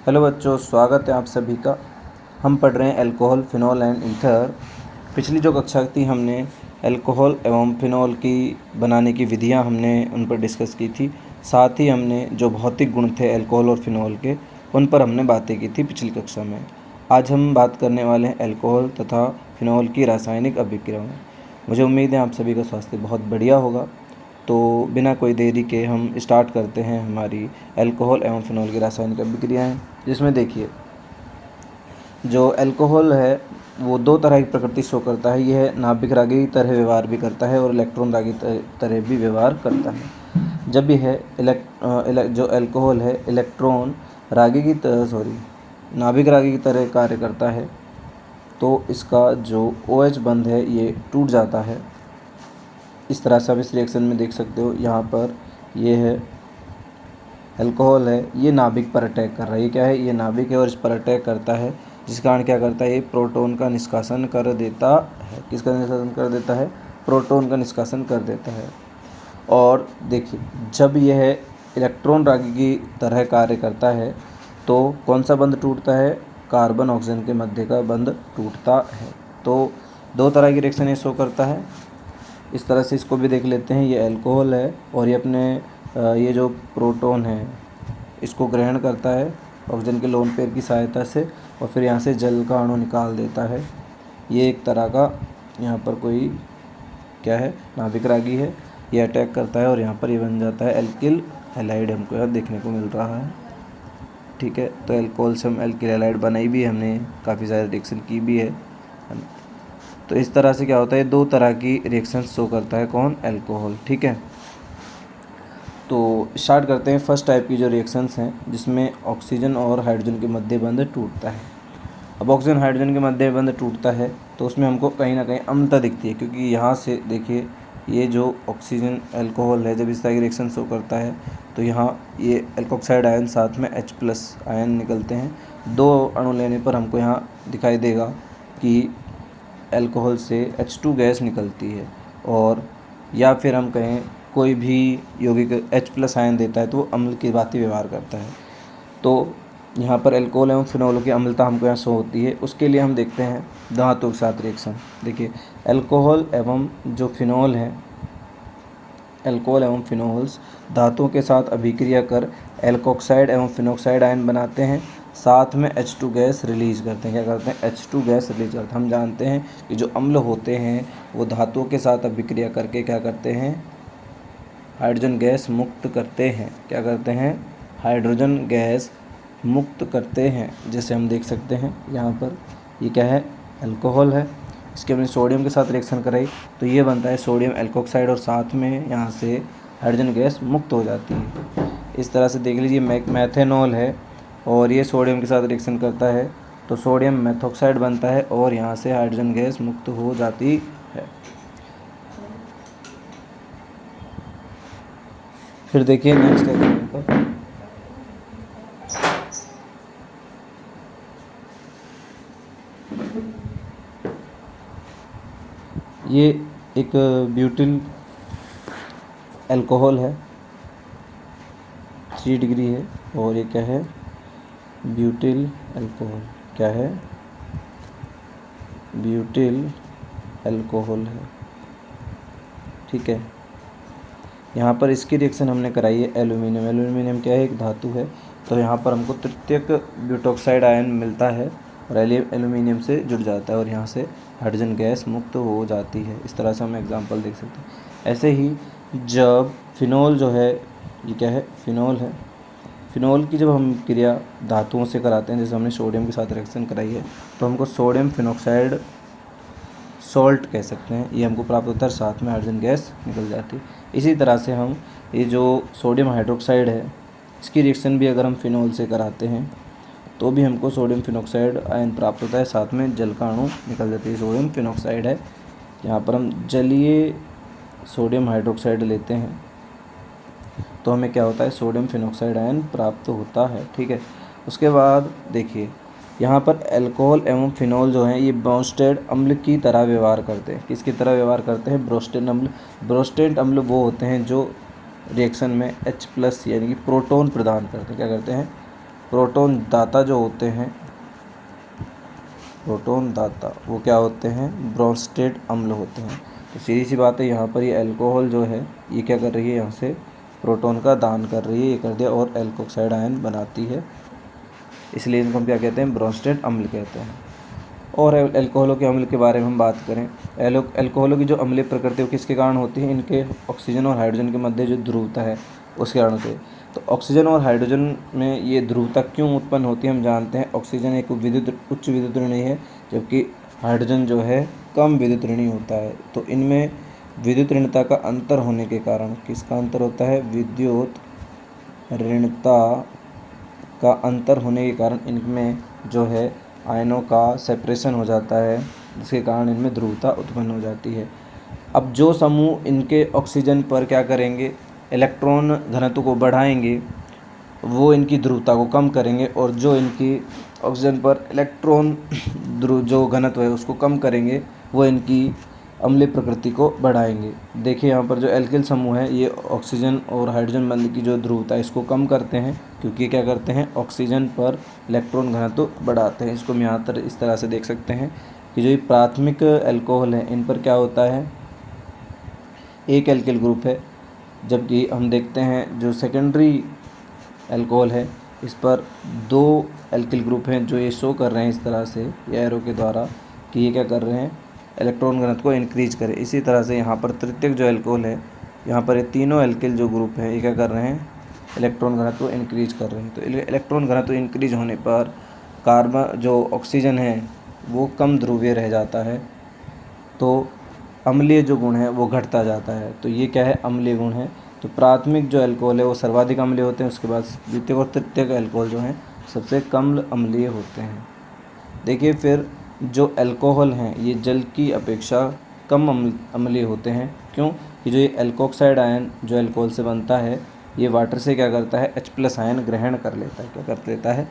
Hello बच्चों, स्वागत है आप सभी का। हम पढ़ रहे हैं अल्कोहल, फिनॉल एंड ईथर। पिछली जो कक्षा थी हमने अल्कोहल एवं फिनॉल की बनाने की विधियां हमने उन पर डिस्कस की थी। साथ ही हमने जो भौतिक गुण थे अल्कोहल और फिनॉल के, उन पर हमने बातें की थी पिछली कक्षा में। आज हम बात करने वाले हैं अल्कोहल तथा फिनॉल की रासायनिक अभिक्रियाओं। मुझे उम्मीद है आप सभी का स्वास्थ्य बहुत बढ़िया होगा। तो बिना कोई देरी के हम स्टार्ट करते हैं हमारी अल्कोहल एवं फिनॉल की रासायनिक अभिक्रियाएँ, जिसमें देखिए जो अल्कोहल है वो दो तरह की प्रकृति शो करता है। यह नाभिक रागी की तरह व्यवहार भी करता है और इलेक्ट्रॉन रागी तरह भी व्यवहार करता है। जब यह जो अल्कोहल है इलेक्ट्रॉन रागी की तरह नाभिक रागी की तरह कार्य करता है, तो इसका जो OH बंध है ये टूट जाता है। इस तरह से आप इस रिएक्शन में देख सकते हो। यहाँ पर ये है अल्कोहल है, ये नाभिक पर अटैक कर रहा है। ये क्या है, ये नाभिक है और इस पर अटैक करता है, जिस कारण क्या करता है, ये प्रोटॉन का निष्कासन कर देता है। किसका निष्कासन कर देता है? प्रोटॉन का निष्कासन कर देता है। और देखिए जब यह इलेक्ट्रॉन रागी की तरह कार्य करता है तो कौन सा बंध टूटता है? कार्बन ऑक्सीजन के मध्य का बंध टूटता है। तो दो तरह की रिएक्शन ये शो करता है। इस तरह से इसको भी देख लेते हैं। ये अल्कोहल है और ये अपने ये जो प्रोटॉन है इसको ग्रहण करता है ऑक्सीजन के लोन पेयर की सहायता से और फिर यहाँ से जल का अणु निकाल देता है। ये एक तरह का यहाँ पर कोई क्या है, नाभिक रागी है। ये अटैक करता है और यहाँ पर ये बन जाता है एल्किल हैलाइड, हमको यहाँ देखने को मिल रहा है। ठीक है, तो अल्कोहल से हम एल्किल हैलाइड बनाई भी है, हमने काफ़ी सारे रिएक्शन की भी है। तो इस तरह से क्या होता है, दो तरह की रिएक्शन शो करता है कौन? अल्कोहल। ठीक है, तो स्टार्ट करते हैं फर्स्ट टाइप की जो रिएक्शंस हैं, जिसमें ऑक्सीजन और हाइड्रोजन के मध्य बंध टूटता है। अब ऑक्सीजन हाइड्रोजन के मध्य बंध टूटता है तो उसमें हमको कहीं ना कहीं अम्लता दिखती है, क्योंकि यहाँ से देखिए ये जो ऑक्सीजन अल्कोहल है जब इस तरह की रिएक्शन शो करता है तो यहाँ ये अल्कोक्साइड आयन साथ में H+ आयन निकलते हैं। दो अणु लेने पर हमको यहाँ दिखाई देगा कि अल्कोहल से H2 गैस निकलती है। और या फिर हम कहें कोई भी यौगिक H+ आयन देता है तो वो अम्ल की भांति व्यवहार करता है। तो यहाँ पर अल्कोहल एवं फिनॉल की अम्लता हमको यहाँ शो होती है। उसके लिए हम देखते हैं धातुओं के साथ रिएक्शन। देखिए अल्कोहल एवं जो फिनॉल है, अल्कोहल एवं फिनॉल्स धातुओं के साथ अभिक्रिया कर एल्कोक्साइड एवं फिनॉक्साइड आयन बनाते हैं, साथ में H2 गैस रिलीज करते हैं। क्या करते हैं? H2 गैस रिलीज करते हैं। हम जानते हैं कि जो अम्ल होते हैं वो धातुओं के साथ अभिक्रिया करके क्या करते हैं? हाइड्रोजन गैस मुक्त करते हैं। क्या करते हैं? हाइड्रोजन गैस मुक्त करते हैं। जैसे हम देख सकते हैं यहाँ पर ये क्या है, अल्कोहल है, इसके हमने सोडियम के साथ रिएक्शन कराई तो ये बनता है सोडियम एल्कोक्साइड और साथ में यहाँ से हाइड्रोजन गैस मुक्त हो जाती है। इस तरह से देख लीजिए मैथेनॉल है और ये सोडियम के साथ रिएक्शन करता है तो सोडियम मेथॉक्साइड बनता है और यहाँ से हाइड्रोजन गैस मुक्त हो जाती है। फिर देखिए नेक्स्ट एग्जाम्पल, ये एक ब्यूटिल अल्कोहल है, 3 डिग्री है और ये क्या है? Butyl alcohol. क्या है? ब्यूटिल अल्कोहल है। ठीक है, यहाँ पर इसकी रिएक्शन हमने कराई है एल्यूमिनियम। एल्यूमिनियम क्या है? एक धातु है। तो यहाँ पर हमको तृतीयक ब्यूटॉक्साइड आयन मिलता है और एल्यूमिनियम से जुड़ जाता है और यहाँ से हाइड्रोजन गैस मुक्त हो जाती है। इस तरह से हम एग्जांपल देख सकते हैं। ऐसे ही जब फिनॉल जो है, ये क्या है? फिनॉल है। फिनॉल की जब हम क्रिया धातुओं से कराते हैं, जैसे हमने सोडियम के साथ रिएक्शन कराई है, तो हमको सोडियम फिनॉक्साइड सॉल्ट कह सकते हैं। ये हमको प्राप्त होता है, साथ में हाइड्रोजन गैस निकल जाती है। इसी तरह से हम ये जो सोडियम हाइड्रोक्साइड है इसकी रिएक्शन भी अगर हम फिनॉल से कराते हैं तो भी हमको सोडियम फिनॉक्साइड आयन प्राप्त होता है, साथ में जल का अणु निकल जाती है। सोडियम फिनॉक्साइड है, यहाँ पर हम जलीय सोडियम हाइड्रोक्साइड लेते हैं तो हमें क्या होता है? सोडियम फिनॉक्साइड आयन प्राप्त होता है। ठीक है, उसके बाद देखिए यहाँ पर अल्कोहल एवं फिनॉल जो हैं ये ब्रोस्टेड अम्ल की तरह व्यवहार करते हैं। किसकी तरह व्यवहार करते हैं? ब्रोस्टेड अम्ल। ब्रोस्टेड अम्ल वो होते हैं जो रिएक्शन में H+ यानी कि प्रोटॉन प्रदान करते हैं। क्या करते हैं? प्रोटॉन दाता जो होते हैं, प्रोटॉन दाता वो क्या होते हैं, ब्रोंस्टेड अम्ल होते हैं। तो सीधी सी बात है, यहाँ पर ये अल्कोहल जो है ये क्या कर रही है, यहाँ से प्रोटॉन का दान कर रही है, ये कर दिया और एल्कोक्साइड आयन बनाती है, इसलिए इनको हम क्या कहते हैं, ब्रोंस्टेड अम्ल कहते हैं। और अल्कोहलों के अम्ल के बारे में हम बात करें, अल्कोहलों की जो अम्लीय प्रकृति है वो किसके कारण होती है, इनके ऑक्सीजन और हाइड्रोजन के मध्य जो ध्रुवता है उसके कारण होती है। तो ऑक्सीजन और हाइड्रोजन में ये ध्रुवता क्यों उत्पन्न होती है, हम जानते हैं ऑक्सीजन एक उच्च विद्युत ऋणी है, जबकि हाइड्रोजन जो है कम विद्युत ऋणी होता है। तो इनमें विद्युत ऋणता का अंतर होने के कारण, किसका अंतर होता है, विद्युत ऋणता का अंतर होने के कारण इनमें जो है आयनों का सेपरेशन हो जाता है, जिसके कारण इनमें ध्रुवता उत्पन्न हो जाती है। अब जो समूह इनके ऑक्सीजन पर क्या करेंगे, इलेक्ट्रॉन घनत्व को बढ़ाएंगे, वो इनकी ध्रुवता को कम करेंगे, और जो इनकी ऑक्सीजन पर इलेक्ट्रॉन जो घनत्व है उसको कम करेंगे, वो इनकी अम्लीय प्रकृति को बढ़ाएंगे। देखिए यहाँ पर जो एल्किल समूह है ये ऑक्सीजन और हाइड्रोजन बंध की जो ध्रुवता है इसको कम करते हैं, क्योंकि क्या करते हैं, ऑक्सीजन पर इलेक्ट्रॉन घनत्व बढ़ाते हैं। इसको हम यहाँ पर इस तरह से देख सकते हैं कि जो ये प्राथमिक एल्कोहल है इन पर क्या होता है, एक एल्किल ग्रुप है, जबकि हम देखते हैं जो सेकेंडरी एल्कोहल है इस पर 2 एल्किल ग्रुप हैं, जो ये शो कर रहे हैं इस तरह से ये एरो के द्वारा कि ये क्या कर रहे हैं, इलेक्ट्रॉन घनत्व को इंक्रीज करें। इसी तरह से यहाँ पर तृतीयक जो एल्कोहल है, यहाँ पर ये तीनों एल्किल जो ग्रुप है ये क्या कर रहे हैं, इलेक्ट्रॉन घनत्व को इंक्रीज कर रहे हैं। तो इलेक्ट्रॉन घनत्व इंक्रीज होने पर कार्बन जो ऑक्सीजन है वो कम ध्रुवीय रह जाता है, तो अम्लीय जो गुण है वो घटता जाता है। तो ये क्या है, अम्लीय गुण है। तो प्राथमिक जो अल्कोहल है वो सर्वाधिक अम्लीय होते हैं, उसके बाद द्वितीयक और तृतीयक अल्कोहल जो हैं सबसे कम अम्लीय होते हैं। देखिए फिर जो अल्कोहल हैं ये जल की अपेक्षा कम अम्लीय होते हैं। क्यों, कि जो ये एल्कोक्साइड आयन जो अल्कोहल से बनता है ये वाटर से क्या करता है, H+ आयन ग्रहण कर लेता है। क्या कर लेता है,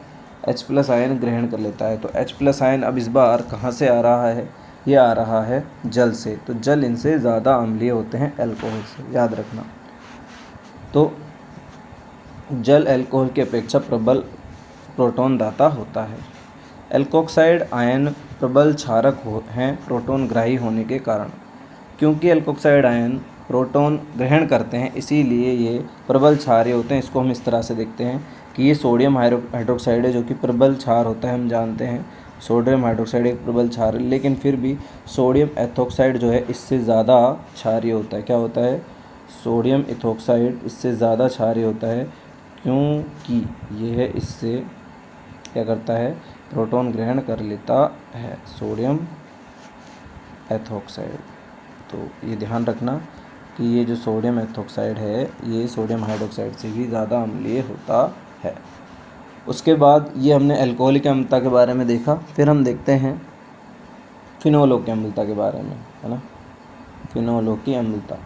H+ आयन ग्रहण कर लेता है। तो H+ आयन अब इस बार कहाँ से आ रहा है, ये आ रहा है जल से। तो जल इनसे ज़्यादा अम्लीय होते हैं अल्कोहल से, याद रखना। तो जल अल्कोहल की अपेक्षा प्रबल प्रोटॉन दाता होता है। एल्कोक्साइड आयन प्रबल क्षारक हैं प्रोटॉन ग्राही होने के कारण। क्योंकि एल्कोक्साइड आयन प्रोटॉन ग्रहण करते हैं इसीलिए ये प्रबल क्षारीय होते हैं। इसको हम इस तरह से देखते हैं कि ये सोडियम हाइड्रोक्साइड है जो कि प्रबल क्षार होता है। हम जानते हैं सोडियम हाइड्रोक्साइड एक प्रबल क्षार है, लेकिन फिर भी सोडियम एथोक्साइड जो है इससे ज़्यादा क्षारीय होता है। क्या होता है, सोडियम एथोक्साइड इससे ज़्यादा क्षारीय होता है, क्योंकि यह इससे क्या करता है, प्रोटॉन ग्रहण कर लेता है, सोडियम एथोक्साइड। तो ये ध्यान रखना कि ये जो सोडियम एथोक्साइड है ये सोडियम हाइड्रोक्साइड से भी ज़्यादा अम्लीय होता है। उसके बाद ये हमने अल्कोहलिक अम्लता के बारे में देखा। फिर हम देखते हैं फिनोलों की अम्लता के बारे में, है ना। फिनोलों की अम्लता,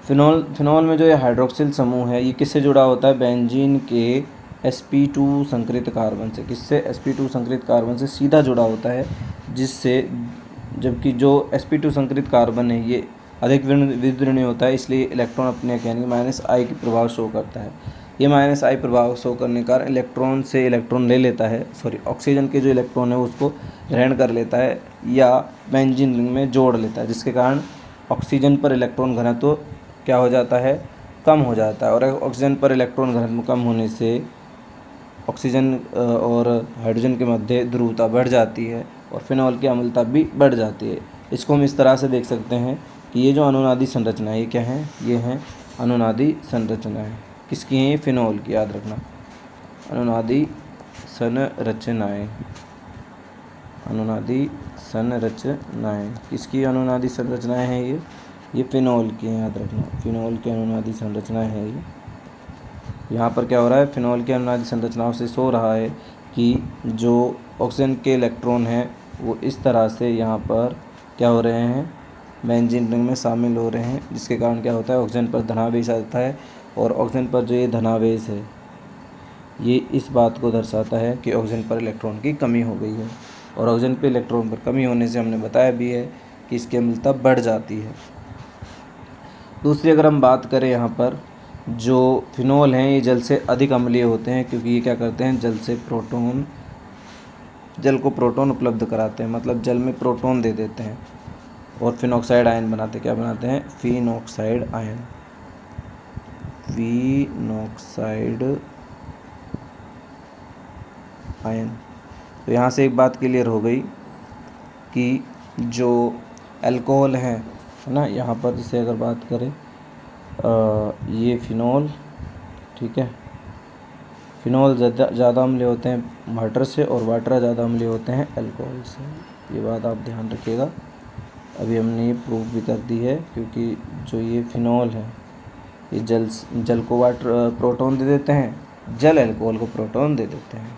फिनोल में जो ये हाइड्रोक्सिल समूह है ये किससे जुड़ा होता है, बेंजीन के sp2 संकरित कार्बन से। किससे, sp2 संकरित कार्बन से सीधा जुड़ा होता है, जिससे जबकि जो sp2 संकरित कार्बन है ये अधिक विद्युत ऋणी होता है, इसलिए इलेक्ट्रॉन अपने यानी -I की प्रभाव शो करता है। ये -I प्रभाव शो करने का इलेक्ट्रॉन से इलेक्ट्रॉन ले लेता है, ऑक्सीजन के जो इलेक्ट्रॉन है उसको ग्रहण कर लेता है या बेंजीन रिंग में जोड़ लेता है, जिसके कारण ऑक्सीजन पर इलेक्ट्रॉन घनत्व क्या हो जाता है, कम हो जाता है। और ऑक्सीजन पर इलेक्ट्रॉन घनत्व कम होने से ऑक्सीजन और हाइड्रोजन के मध्य ध्रुवता बढ़ जाती है और फिनॉल की अम्लता भी बढ़ जाती है। इसको हम इस तरह से देख सकते हैं कि ये जो अनुनादी संरचना है ये क्या है, ये हैं अनुनादी संरचनाएं। किसकी हैं, ये फिनॉल की, याद रखना। अनुनादी संरचनाएं, अनुनादी संरचनाएं किसकी अनुनादी संरचनाएं हैं, ये फिनॉल की हैं, याद रखना। फिनॉल की अनुनादी संरचनाएं हैं ये। यहाँ पर क्या हो रहा है, फिनॉल की अनुनादी संरचनाओं से सो रहा है कि जो ऑक्सीजन के इलेक्ट्रॉन हैं वो इस तरह से यहाँ पर क्या हो रहे हैं, बेंजीन रिंग में शामिल हो रहे हैं, जिसके कारण क्या होता है, ऑक्सीजन पर धनावेश आता है। और ऑक्सीजन पर जो ये धनावेश है ये इस बात को दर्शाता है कि ऑक्सीजन पर इलेक्ट्रॉन की कमी हो गई है। और ऑक्सीजन पर इलेक्ट्रॉन पर कमी होने से हमने बताया भी है कि इसकी अम्लता बढ़ जाती है। दूसरी अगर हम बात करें यहाँ पर जो फिनोल हैं ये जल से अधिक अम्लीय होते हैं, क्योंकि ये क्या करते हैं, जल को प्रोटॉन उपलब्ध कराते हैं, मतलब जल में प्रोटॉन दे देते हैं और फिनॉक्साइड आयन बनाते हैं। क्या बनाते हैं? Phenoxide ion. Phenoxide ion. तो यहाँ से एक बात क्लियर हो गई कि जो अल्कोहल है ना, यहाँ पर जैसे अगर बात करें ये फिनॉल, ठीक है, फिनॉल ज़्यादा अम्लीय होते हैं वाटर से और वाटर ज़्यादा अम्लीय होते हैं अल्कोहल से। ये बात आप ध्यान रखिएगा। अभी हमने ये प्रूफ भी कर दी है, क्योंकि जो ये फिनॉल है ये जल को वाटर प्रोटॉन दे देते हैं, जल अल्कोहल को प्रोटॉन दे देते हैं,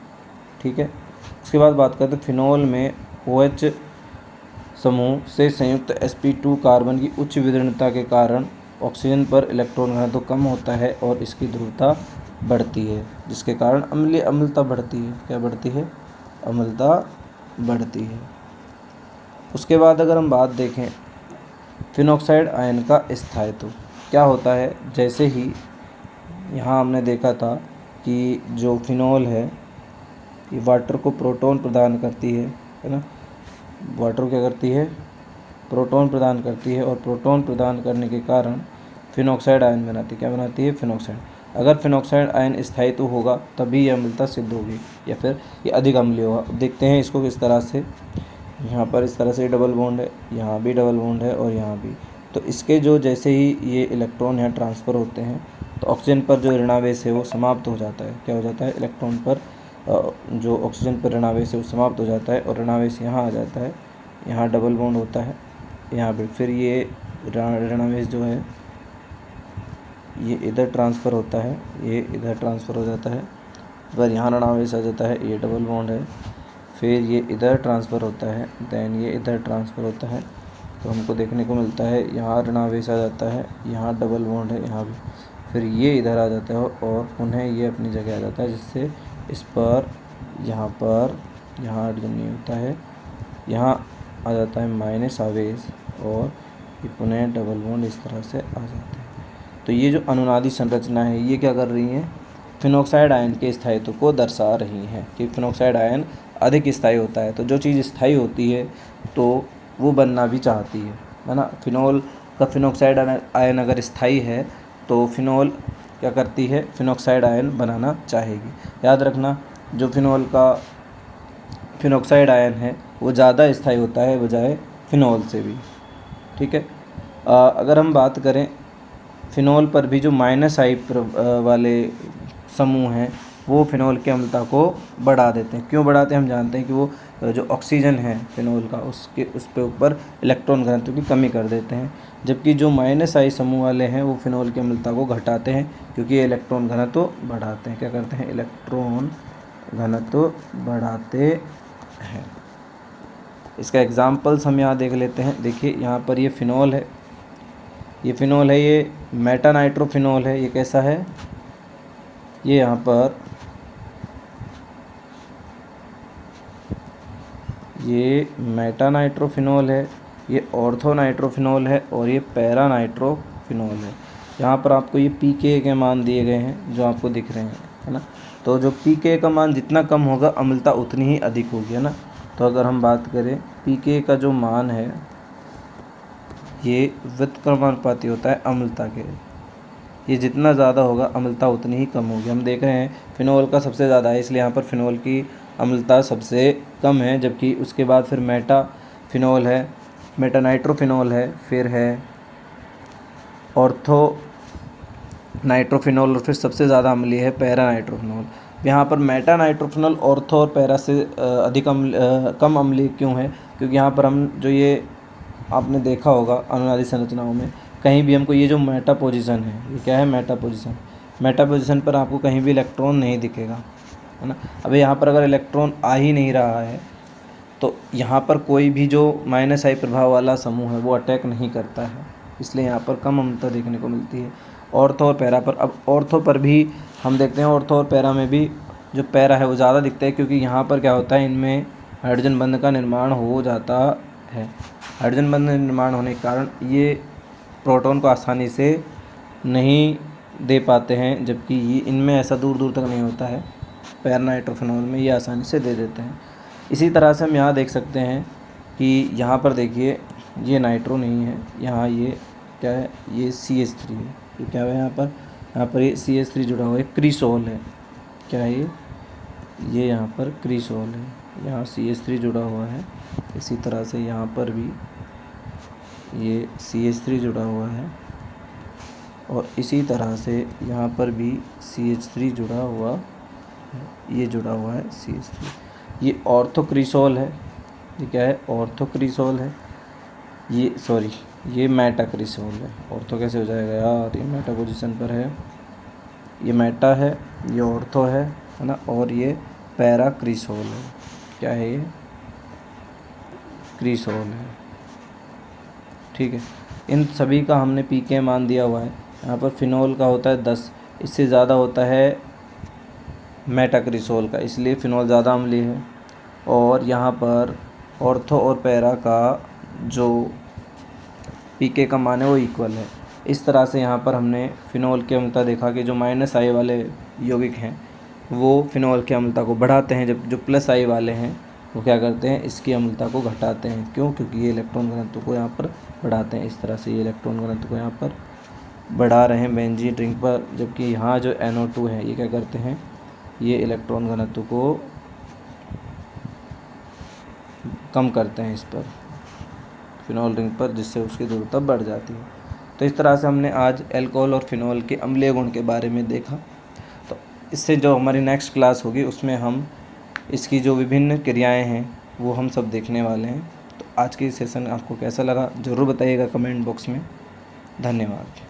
ठीक है। उसके बाद बात करते हैं फिनॉल में OH समूह से संयुक्त sp2 कार्बन की उच्च विदीर्णता के कारण ऑक्सीजन पर इलेक्ट्रॉन घनत्व कम होता है और इसकी ध्रुवता बढ़ती है, जिसके कारण अम्लता बढ़ती है। क्या बढ़ती है? अम्लता बढ़ती है। उसके बाद अगर हम बात देखें फिनॉक्साइड आयन का स्थायित्व क्या होता है, जैसे ही यहाँ हमने देखा था कि जो फिनॉल है ये वाटर को प्रोटॉन प्रदान करती है ना, वाटर क्या करती है? प्रोटॉन प्रदान करती है और प्रोटॉन प्रदान करने के कारण फिनॉक्साइड आयन बनाती है। क्या बनाती है? फिनॉक्साइड। अगर फिनॉक्साइड आयन स्थायित्व होगा तभी यह अम्लता सिद्ध होगी या फिर ये अधिक अम्लीय होगा। देखते हैं इसको किस तरह से। यहाँ पर इस तरह से डबल बॉन्ड है, यहाँ भी डबल बॉन्ड है और यहाँ भी। तो इसके जो जैसे ही ये इलेक्ट्रॉन यहाँ ट्रांसफ़र होते हैं तो ऑक्सीजन पर जो ऋणावेश है वो समाप्त हो जाता है। क्या हो जाता है? इलेक्ट्रॉन पर जो ऑक्सीजन पर ऋणावेश है वो समाप्त हो जाता है और ऋणावेश यहाँ आ जाता है, यहाँ डबल बॉन्ड होता है यहाँ पे, फिर ये ऋणावेश जो है ये इधर ट्रांसफ़र होता है, ये इधर ट्रांसफ़र हो जाता है, पर यहाँ ऋणावेश आ जाता है, ये डबल बॉन्ड है, फिर ये इधर ट्रांसफ़र होता है, दैन ये इधर ट्रांसफ़र होता है। तो हमको देखने को मिलता है यहाँ ऋणावेश आ जाता है, यहाँ डबल बॉन्ड है, यहाँ भी, फिर ये इधर आ जाता है और पुनः ये अपनी जगह आ जाता है, जिससे इस पर यहाँ हाइड्रोजन नहीं होता है, यहाँ आ जाता है माइनस आवेश और ये पुनः डबल बॉन्ड इस तरह से आ जाते हैं। तो ये जो अनुनादी संरचना है ये क्या कर रही है? फिनॉक्साइड आयन के स्थायित्व को दर्शा रही हैं कि फिनॉक्साइड आयन अधिक स्थायी होता है। तो जो चीज़ स्थायी होती है तो वो बनना भी चाहती है ना। फिनॉल का फिनॉक्साइड आयन अगर स्थायी है तो फिनॉल क्या करती है? फिनॉक्साइड आयन बनाना चाहेगी। याद रखना, जो फिनॉल का फिनॉक्साइड आयन है वो ज़्यादा स्थायी होता है बजाय फिनॉल से भी, ठीक है। अगर हम बात करें फिनॉल पर भी जो -I वाले समूह हैं वो फिनॉल की अम्लता को बढ़ा देते हैं। क्यों बढ़ाते हैं? हम जानते हैं कि वो जो ऑक्सीजन है फिनॉल का उस पे ऊपर इलेक्ट्रॉन घनत्व की कमी कर देते हैं, जबकि जो -I समूह वाले हैं वो फिनॉल की अम्लता को घटाते हैं, क्योंकि ये इलेक्ट्रॉन घनत्व बढ़ाते हैं। क्या करते हैं? इलेक्ट्रॉन घनत्व बढ़ाते हैं। इसका एग्जाम्पल्स हम यहाँ देख लेते हैं। देखिए यहाँ पर ये फिनॉल है, ये मेटानाइट्रोफिनॉल है। ये कैसा है? ये यहाँ पर ये मेटानाइट्रोफिनॉल है, ये ऑर्थोनाइट्रोफिनॉल है और ये पैरानाइट्रोफिनॉल है। यहाँ पर आपको ये pK के मान दिए गए हैं जो आपको दिख रहे हैं, है ना। तो जो pK का मान जितना कम होगा अम्लता उतनी ही अधिक होगी, है ना। तो अगर हम बात करें pK का जो मान है ये व्युत्क्रमानुपाती होता है अम्लता के। ये जितना ज़्यादा होगा अम्लता उतनी ही कम होगी। हम देख रहे हैं फिनॉल का सबसे ज़्यादा है, इसलिए यहाँ पर फिनॉल की अम्लता सबसे कम है, जबकि उसके बाद फिर मेटाफिनॉल है, मेटानाइट्रोफिनॉल है, फिर है ऑर्थो नाइट्रोफिनॉल और फिर सबसे ज़्यादा अम्लीय है पैरानाइट्रोफिनॉल। यहाँ पर मेटानाइट्रोफिनॉल ऑर्थो और पैरा से अधिक कम अम्लीय क्यों है? क्योंकि यहाँ पर हम जो ये आपने देखा होगा अनुनादी संरचनाओं में कहीं भी हमको ये जो मेटा पोजीशन है, ये क्या है? मेटा पोजीशन पर आपको कहीं भी इलेक्ट्रॉन नहीं दिखेगा, है ना। अब यहाँ पर अगर इलेक्ट्रॉन आ ही नहीं रहा है तो यहाँ पर कोई भी जो -I प्रभाव वाला समूह है वो अटैक नहीं करता है, इसलिए यहाँ पर कम अम्लता देखने को मिलती है। ऑर्थो और पैरा पर, अब ऑर्थो पर भी हम देखते हैं, ऑर्थो और पैरा में भी जो पैरा है वो ज़्यादा दिखता है, क्योंकि यहाँ पर क्या होता है, इनमें हाइड्रोजन बंध का निर्माण हो जाता है। हाइड्रोजन बंध निर्माण होने के कारण ये प्रोटॉन को आसानी से नहीं दे पाते हैं, जबकि ये इनमें ऐसा दूर दूर तक नहीं होता है। पैरा नाइट्रोफिनॉल में ये आसानी से दे देते हैं। इसी तरह से हम यहाँ देख सकते हैं कि यहाँ पर देखिए ये नाइट्रो नहीं है, यहाँ ये क्या है, ये CH3 है। ये क्या है यहाँ पर ये CH3 जुड़ा हुआ है, क्रिसोल है। क्या है ये यहाँ पर क्रिसोल है, यहाँ CH3 जुड़ा हुआ है। इसी तरह से यहाँ पर भी ये CH3 जुड़ा हुआ है और इसी तरह से यहाँ पर भी CH3 जुड़ा हुआ है, ये जुड़ा हुआ है CH3। ये ऑर्थोक्रिसोल है। ये क्या है, ऑर्थोक्रिसोल है। ये सॉरी ये मेटाक्रिसोल है। ऑर्थो कैसे हो जाएगा यार, ये मेटा पोजीशन पर है, ये मेटा है, ये ऑर्थो है ना, और ये पैराक्रिसोल है। क्या है, ये क्रिसोल है। ठीक है, इन सभी का हमने पीके मान दिया हुआ है। यहाँ पर फिनोल का होता है 10, इससे ज़्यादा होता है मेटाक्रिसोल का, इसलिए फिनोल ज़्यादा अम्लीय है। और यहाँ पर ऑर्थो और पैरा का जो पीके का मान है वो इक्वल है। इस तरह से यहाँ पर हमने फिनोल की अम्लता देखा कि जो -I वाले यौगिक हैं वो फिनोल की अम्लता को बढ़ाते हैं, जब जो +I वाले हैं वो क्या करते हैं, इसकी अम्लता को घटाते हैं। क्यों? क्योंकि ये इलेक्ट्रॉन घनत्व को यहाँ पर बढ़ाते हैं। इस तरह से ये इलेक्ट्रॉन घनत्व को यहाँ पर बढ़ा रहे हैं बेंजीन रिंग पर, जबकि यहाँ जो NO2 है ये क्या करते हैं, ये इलेक्ट्रॉन घनत्व को कम करते हैं इस पर, फिनोल रिंग पर, जिससे उसकी दूरता बढ़ जाती है। तो इस तरह से हमने आज अल्कोहल और फिनोल के अम्लीय गुण के बारे में देखा। तो इससे जो हमारी नेक्स्ट क्लास होगी उसमें हम इसकी जो विभिन्न क्रियाएं हैं वो हम सब देखने वाले हैं। तो आज की सेशन आपको कैसा लगा ज़रूर बताइएगा कमेंट बॉक्स में। धन्यवाद।